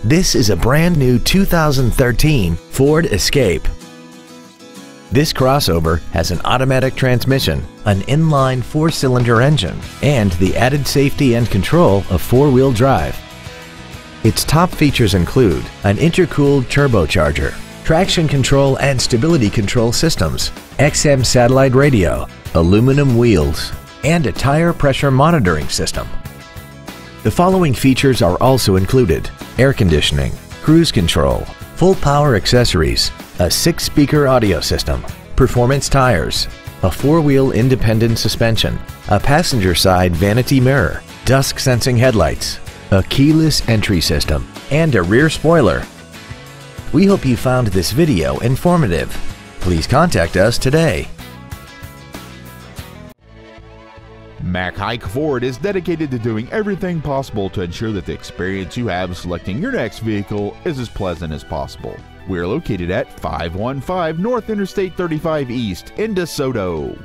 This is a brand new 2013 Ford Escape. This crossover has an automatic transmission, an inline 4-cylinder engine, and the added safety and control of 4-wheel drive. Its top features include an intercooled turbocharger, traction control and stability control systems, XM satellite radio, aluminum wheels, and a tire pressure monitoring system. The following features are also included: air conditioning, cruise control, full power accessories, a 6-speaker audio system, performance tires, a 4-wheel independent suspension, a passenger side vanity mirror, dusk sensing headlights, a keyless entry system, and a rear spoiler. We hope you found this video informative. Please contact us today. Mac Haik Ford is dedicated to doing everything possible to ensure that the experience you have selecting your next vehicle is as pleasant as possible. We are located at 515 North Interstate 35 East in DeSoto.